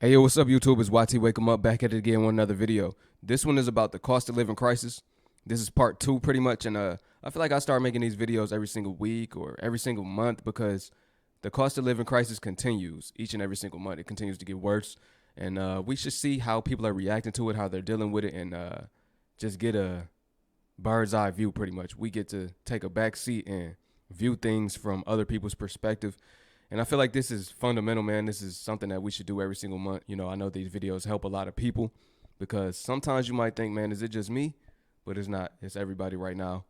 Hey, yo, what's up, YouTube? It's YT Wake 'em Up, back at it again with another video. This one is about the cost of living crisis. This is part two, pretty much, and I feel like I start making these videos every single week or every single month because the cost of living crisis continues each and every single month. It continues to get worse, and we should see how people are reacting to it, how they're dealing with it, and just get a bird's eye view, pretty much. We get to take a back seat and view things from other people's perspective. And I feel like this is fundamental, man. This is something that we should do every single month. You know, I know these videos help a lot of people because sometimes you might think, man, is it just me? But it's not. It's everybody right now,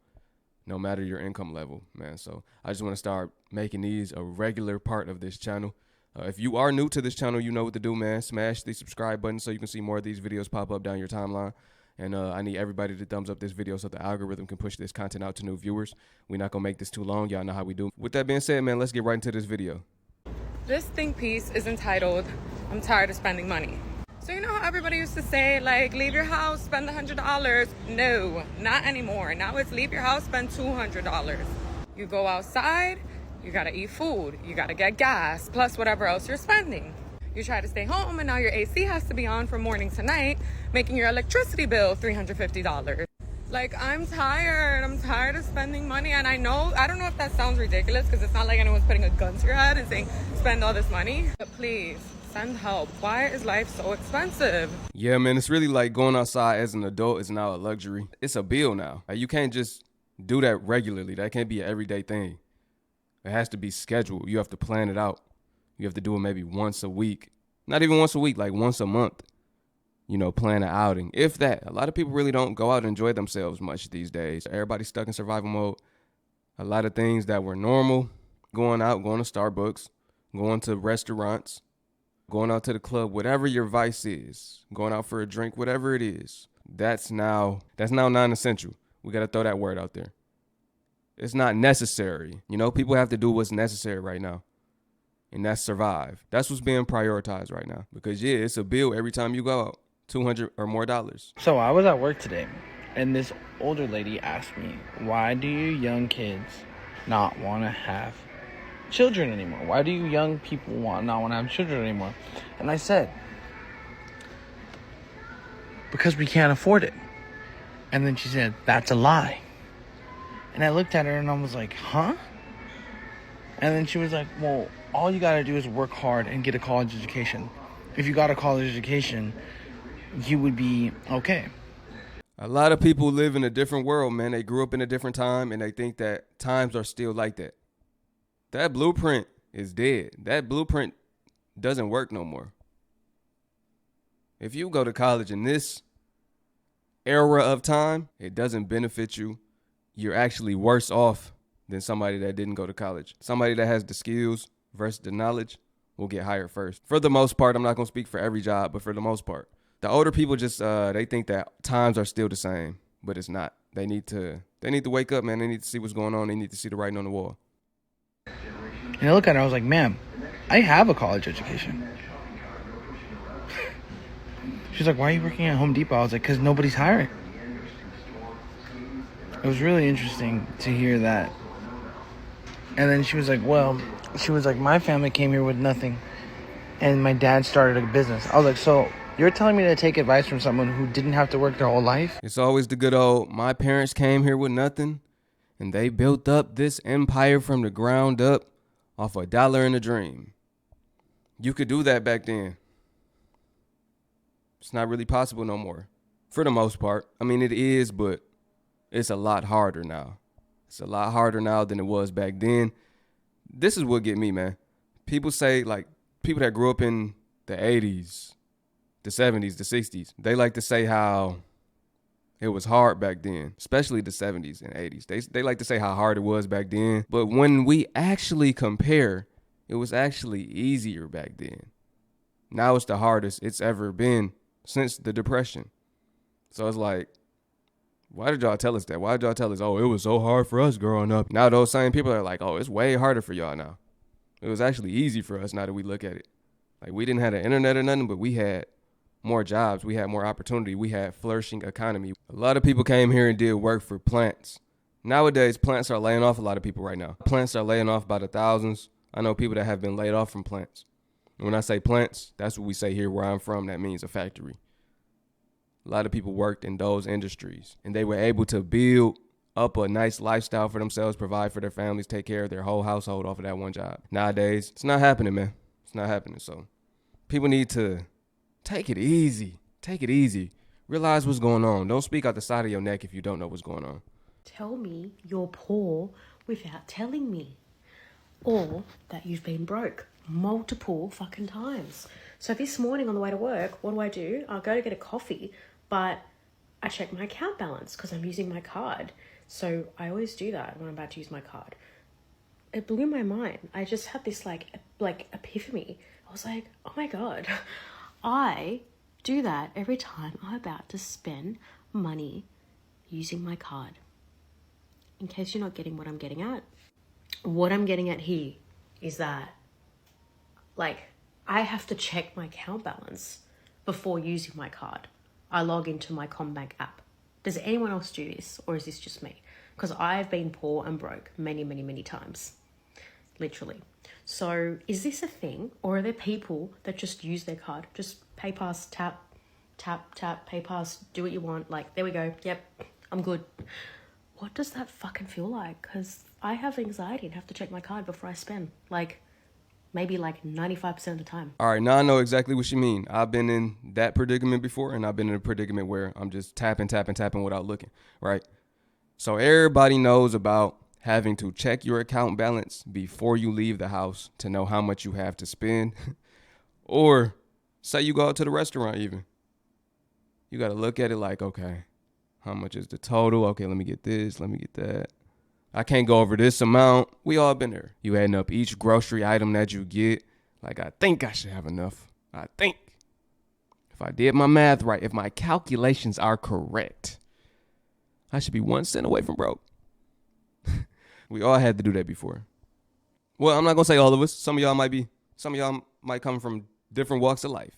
no matter your income level, man. So I just want to start making these a regular part of this channel. If you are new to this channel, you know what to do, man. Smash the subscribe button so you can see more of these videos pop up down your timeline. And I need everybody to thumbs up this video so the algorithm can push this content out to new viewers. We're not going to make this too long. Y'all know how we do. With that being said, man, let's get right into this video. This think piece is entitled, I'm tired of spending money. So you know how everybody used to say, like, leave your house, spend $100? No, not anymore. Now it's leave your house, spend $200. You go outside, you gotta eat food, you gotta get gas, plus whatever else you're spending. You try to stay home and now your AC has to be on from morning to night, making your electricity bill $350. Like, I'm tired of spending money. And I don't know if that sounds ridiculous because it's not like anyone's putting a gun to your head and saying, spend all this money. But please, send help. Why is life so expensive? Yeah, man, it's really like going outside as an adult is now a luxury. It's a bill now. Like, you can't just do that regularly. That can't be an everyday thing. It has to be scheduled. You have to plan it out. You have to do it maybe once a week. Not even once a week, like once a month. You know, plan an outing. If that. A lot of people really don't go out and enjoy themselves much these days. Everybody's stuck in survival mode. A lot of things that were normal, going out, going to Starbucks, going to restaurants, going out to the club, whatever your vice is, going out for a drink, whatever it is, that's now non-essential. We got to throw that word out there. It's not necessary. You know, people have to do what's necessary right now. And that's survive. That's what's being prioritized right now. Because, yeah, it's a bill every time you go out. $200 or more. So I was at work today, and this older lady asked me, why do you young kids not want to have children anymore? Why do you young people not want to have children anymore? And I said, because we can't afford it. And then she said, that's a lie. And I looked at her and I was like, huh? And then she was like, well, all you got to do is work hard and get a college education. If you got a college education, you would be okay. A lot of people live in a different world, man. They grew up in a different time and they think that times are still like that. That blueprint is dead. That blueprint doesn't work no more. If you go to college in this era of time, it doesn't benefit you. You're actually worse off than somebody that didn't go to college. Somebody that has the skills versus the knowledge will get hired first. For the most part, I'm not going to speak for every job, but for the most part. The older people just they think that times are still the same, but it's not. They need to wake up, man. They need to see what's going on. They need to see the writing on the wall. And I look at her, I was like, ma'am, I have a college education. She's like, why are you working at Home Depot? I was like, because nobody's hiring. It was really interesting to hear that. And then she was like, my family came here with nothing, and my dad started a business. I was like, so you're telling me to take advice from someone who didn't have to work their whole life? It's always the good old, my parents came here with nothing, and they built up this empire from the ground up off $1 and a dream. You could do that back then. It's not really possible no more, for the most part. I mean, it is, but it's a lot harder now. It's a lot harder now than it was back then. This is what get me, man. People say, like, people that grew up in the 80s, the 70s, the 60s, they like to say how it was hard back then, especially the 70s and 80s. They like to say how hard it was back then. But when we actually compare, it was actually easier back then. Now it's the hardest it's ever been since the Depression. So it's like, why did y'all tell us that? Why did y'all tell us, oh, it was so hard for us growing up? Now those same people are like, oh, it's way harder for y'all now. It was actually easy for us now that we look at it. Like, we didn't have the internet or nothing, but we had more jobs. We had more opportunity. We had flourishing economy. A lot of people came here and did work for plants. Nowadays, plants are laying off a lot of people right now. Plants are laying off by the thousands. I know people that have been laid off from plants. And when I say plants, that's what we say here where I'm from. That means a factory. A lot of people worked in those industries, and they were able to build up a nice lifestyle for themselves, provide for their families, take care of their whole household off of that one job. Nowadays, it's not happening, man. It's not happening. So people need to take it easy. Take it easy. Realize what's going on. Don't speak out the side of your neck if you don't know what's going on. Tell me you're poor without telling me. Or that you've been broke multiple fucking times. So this morning on the way to work, what do? I'll go to get a coffee, but I check my account balance because I'm using my card. So I always do that when I'm about to use my card. It blew my mind. I just had this like epiphany. I was like, oh my God, I do that every time I'm about to spend money using my card. In case you're not getting what I'm getting at. What I'm getting at here is that, like, I have to check my account balance before using my card. I log into my CommBank app. Does anyone else do this, or is this just me? Because I've been poor and broke many, many, many times. Literally. So is this a thing, or are there people that just use their card? Just pay pass, tap, tap, tap, pay pass, do what you want. Like, there we go. Yep, I'm good. What does that fucking feel like? Because I have anxiety and have to check my card before I spend. Like, maybe like 95% of the time. All right, now I know exactly what you mean. I've been in that predicament before, and I've been in a predicament where I'm just tapping without looking, right? So everybody knows about having to check your account balance before you leave the house to know how much you have to spend. Or say you go out to the restaurant even. You got to look at it like, okay, how much is the total? Okay, let me get this, let me get that. I can't go over this amount. We all been there. You adding up each grocery item that you get. Like, I think I should have enough. I think. If I did my math right, if my calculations are correct, I should be 1 cent away from broke. We all had to do that before. Well, I'm not going to say all of us. Some of y'all might come from different walks of life.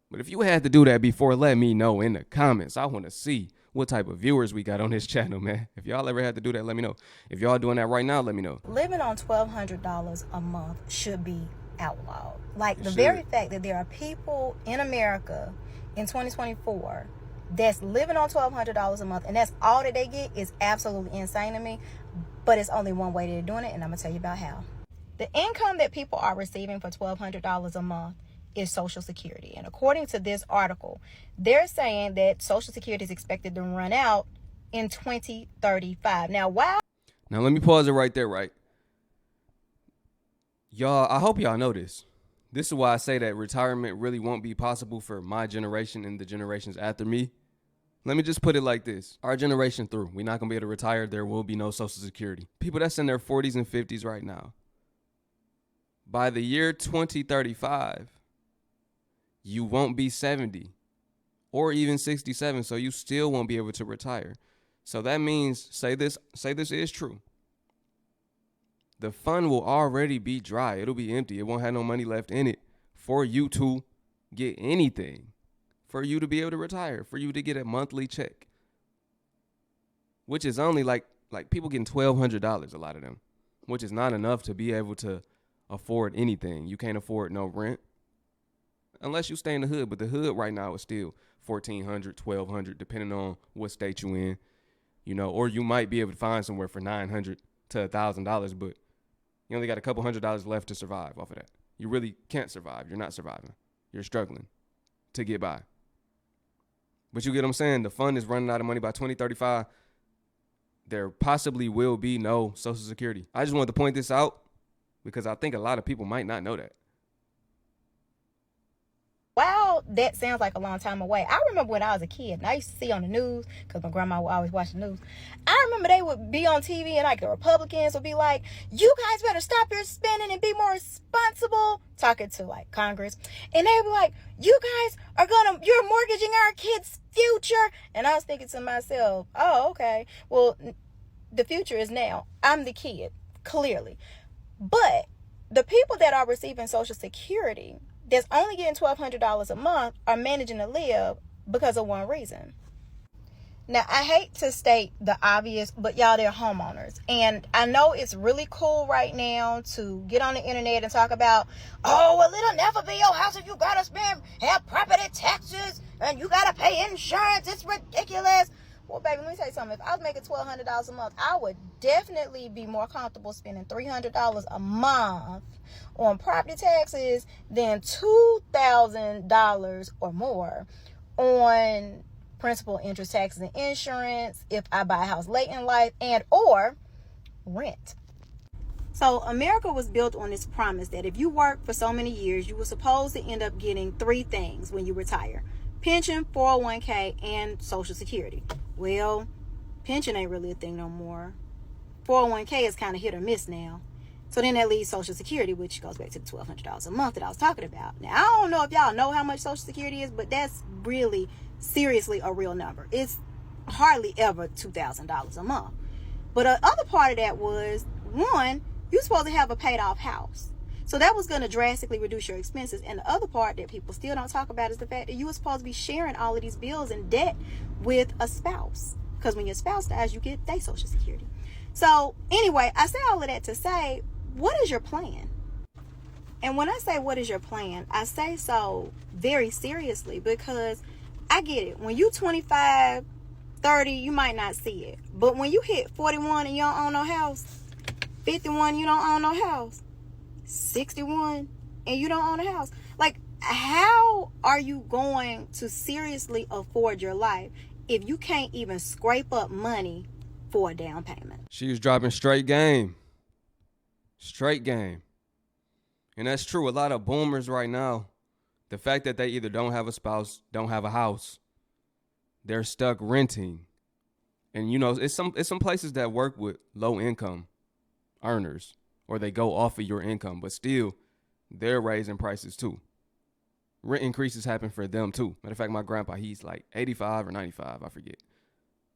But if you had to do that before, let me know in the comments. I want to see what type of viewers we got on this channel, man. If y'all ever had to do that, let me know. If y'all doing that right now, let me know. Living on $1,200 a month should be outlawed. Like, the very fact that there are people in America in 2024 that's living on $1,200 a month and that's all that they get is absolutely insane to me. But it's only one way they're doing it, and I'm going to tell you about how. The income that people are receiving for $1,200 a month is Social Security. And according to this article, they're saying that Social Security is expected to run out in 2035. Now, let me pause it right there, right? Y'all, I hope y'all know this. This is why I say that retirement really won't be possible for my generation and the generations after me. Let me just put it like this. Our generation through, we're not going to be able to retire. There will be no Social Security. People that's in their 40s and 50s right now. By the year 2035, you won't be 70 or even 67, so you still won't be able to retire. So that means, say this is true. The fund will already be dry. It'll be empty. It won't have no money left in it for you to get anything, for you to be able to retire, for you to get a monthly check, which is only like people getting $1,200, a lot of them, which is not enough to be able to afford anything. You can't afford no rent unless you stay in the hood, but the hood right now is still $1,400, $1,200, depending on what state you in, you know, or you might be able to find somewhere for $900 to $1,000, but you only got a couple $100 left to survive off of that. You really can't survive. You're not surviving. You're struggling to get by. But you get what I'm saying? The fund is running out of money by 2035. There possibly will be no Social Security. I just wanted to point this out because I think a lot of people might not know that. Wow, that sounds like a long time away. I remember when I was a kid, and I used to see on the news, because my grandma would always watch the news. I remember they would be on TV, and like the Republicans would be like, you guys better stop your spending and be more responsible, talking to like Congress. And they would be like, you're mortgaging our kids' future. And I was thinking to myself, oh, okay. Well, the future is now. I'm the kid, clearly. But the people that are receiving Social Security that's only getting $1,200 a month are managing to live because of one reason. Now, I hate to state the obvious, but y'all, they're homeowners. And I know it's really cool right now to get on the internet and talk about, oh, well, it'll never be your house if you gotta have property taxes and you gotta pay insurance. It's ridiculous. Well, baby, let me tell you something. If I was making $1,200 a month, I would definitely be more comfortable spending $300 a month on property taxes than $2,000 or more on principal, interest, taxes, and insurance if I buy a house late in life and or rent. So America was built on this promise that if you work for so many years, you were supposed to end up getting three things when you retire: pension, 401k, and Social Security. Well, pension ain't really a thing no more. 401k is kind of hit or miss now. So then that leaves Social Security, which goes back to the $1,200 a month that I was talking about. Now, I don't know if y'all know how much Social Security is, but that's really seriously a real number. It's hardly ever $2,000 a month. But the other part of that was, one, you're supposed to have a paid off house. So that was going to drastically reduce your expenses. And the other part that people still don't talk about is the fact that you were supposed to be sharing all of these bills and debt with a spouse. Because when your spouse dies, you get their Social Security. So anyway, I say all of that to say, what is your plan? And when I say what is your plan, I say so very seriously, because I get it. When you 25, 30, you might not see it. But when you hit 41 and you don't own no house, 51, you don't own no house, 61, and you don't own a house. Like, how are you going to seriously afford your life if you can't even scrape up money for a down payment? She was dropping straight game. Straight game. And that's true. A lot of boomers right now, the fact that they either don't have a spouse, don't have a house, they're stuck renting. And you know, it's some places that work with low income earners, or they go off of your income, but still they're raising prices too. Rent increases happen for them too. Matter of fact, my grandpa, he's like 85 or 95, I forget.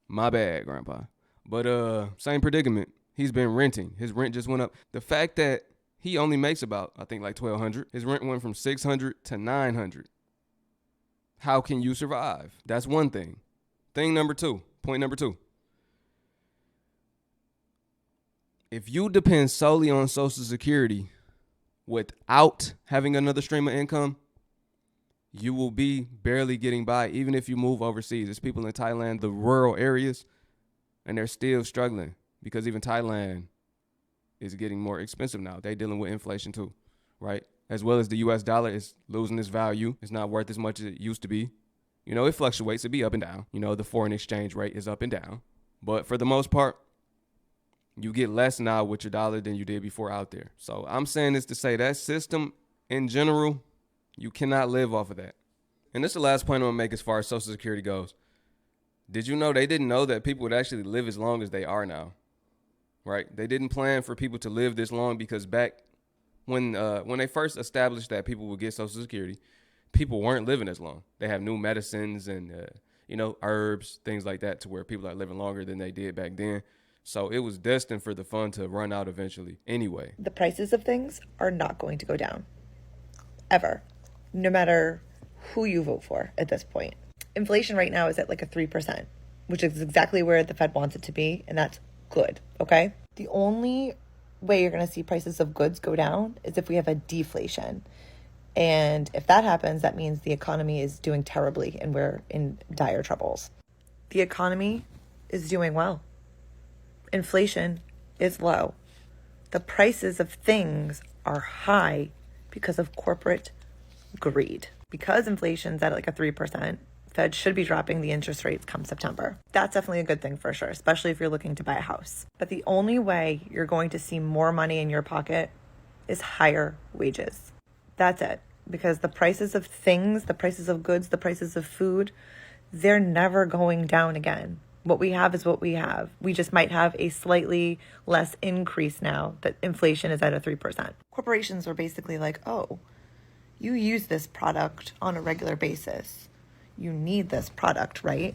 My bad, grandpa. But same predicament. He's been renting. His rent just went up. The fact that he only makes about, I think, like $1,200. His rent went from $600 to $900. How can you survive? That's one thing. Point number two. If you depend solely on Social Security without having another stream of income, you will be barely getting by, even if you move overseas. There's people in Thailand, the rural areas, and they're still struggling because even Thailand is getting more expensive now. They're dealing with inflation too, right? As well as the U.S. dollar is losing its value. It's not worth as much as it used to be. You know, it fluctuates. It be up and down. You know, the foreign exchange rate is up and down. But for the most part, you get less now with your dollar than you did before out there. So I'm saying this to say that system in general, you cannot live off of that. And this is the last point I'm going to make as far as Social Security goes. Did you know they didn't know that people would actually live as long as they are now? Right? They didn't plan for people to live this long because back when they first established that people would get Social Security, people weren't living as long. They have new medicines and, herbs, things like that, to where people are living longer than they did back then. So it was destined for the fund to run out eventually anyway. The prices of things are not going to go down. Ever. No matter who you vote for at this point. Inflation right now is at like a 3%, which is exactly where the Fed wants it to be, and that's good, okay? The only way you're going to see prices of goods go down is if we have a deflation. And if that happens, that means the economy is doing terribly and we're in dire troubles. The economy is doing well. Inflation is low. The prices of things are high because of corporate greed. Because inflation's at like a 3%, Fed should be dropping the interest rates come September. That's definitely a good thing for sure, especially if you're looking to buy a house. But the only way you're going to see more money in your pocket is higher wages. That's it. Because the prices of things, the prices of goods, the prices of food, they're never going down again. What we have is what we have. We just might have a slightly less increase now that inflation is at a 3%. Corporations are basically like, oh, you use this product on a regular basis. You need this product, right?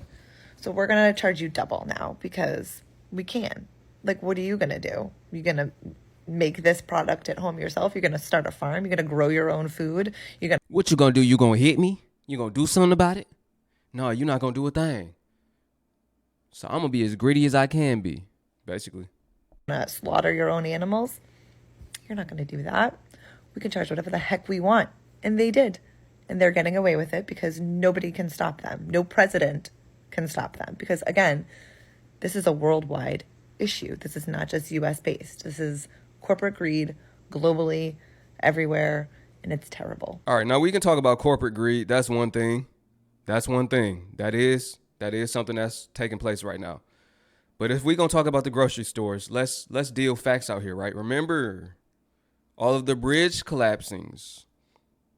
So we're going to charge you double now because we can. Like, what are you going to do? You're going to make this product at home yourself? You're going to start a farm? You're going to grow your own food? What you going to do? You going to hit me? You going to do something about it? No, you're not going to do a thing. So I'm gonna be as greedy as I can be, basically. Slaughter your own animals. You're not going to do that. We can charge whatever the heck we want. And they did. And they're getting away with it because nobody can stop them. No president can stop them. Because again, this is a worldwide issue. This is not just US based. This is corporate greed globally, everywhere, and it's terrible. All right, now we can talk about corporate greed. That's one thing. That's one thing. That is something that's taking place right now. But if we're gonna talk about the grocery stores, let's deal facts out here, right? Remember all of the bridge collapsings.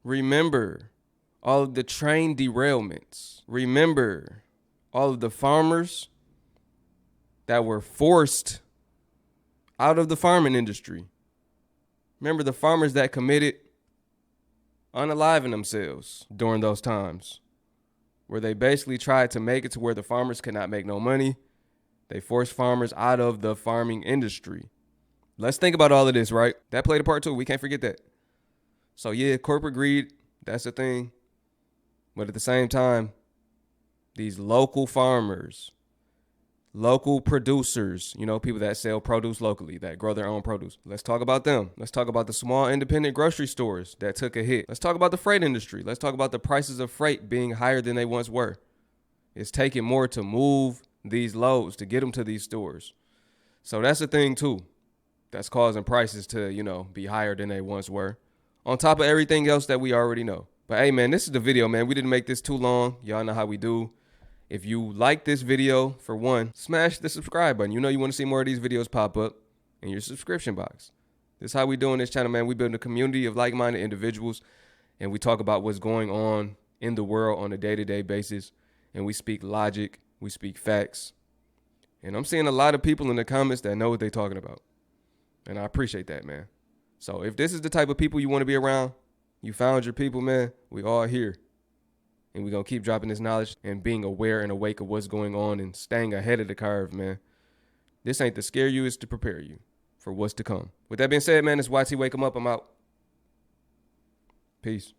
Remember all of the train derailments. Remember all of the farmers that were forced out of the farming industry. Remember the farmers that committed unaliving themselves during those times, where they basically tried to make it to where the farmers could not make no money. They forced farmers out of the farming industry. Let's think about all of this, right? That played a part too. We can't forget that. So yeah, corporate greed, that's a thing. But at the same time, these local farmers, local producers, people that sell produce locally, that grow their own produce. Let's talk about them. Let's talk about the small independent grocery stores that took a hit. Let's talk about the freight industry. Let's talk about the prices of freight being higher than they once were. It's taking more to move these loads to get them to these stores. So that's a thing too. That's causing prices to, be higher than they once were. On top of everything else that we already know. But hey, man, this is the video, man. We didn't make this too long. Y'all know how we do. If you like this video, for one, smash the subscribe button. You want to see more of these videos pop up in your subscription box. This is how we do on this channel, man. We build a community of like-minded individuals, and we talk about what's going on in the world on a day-to-day basis. And we speak logic. We speak facts. And I'm seeing a lot of people in the comments that know what they're talking about. And I appreciate that, man. So if this is the type of people you want to be around, you found your people, man. We all here. And we're going to keep dropping this knowledge and being aware and awake of what's going on and staying ahead of the curve, man. This ain't to scare you, it's to prepare you for what's to come. With that being said, man, it's YT Wake 'em Up. I'm out. Peace.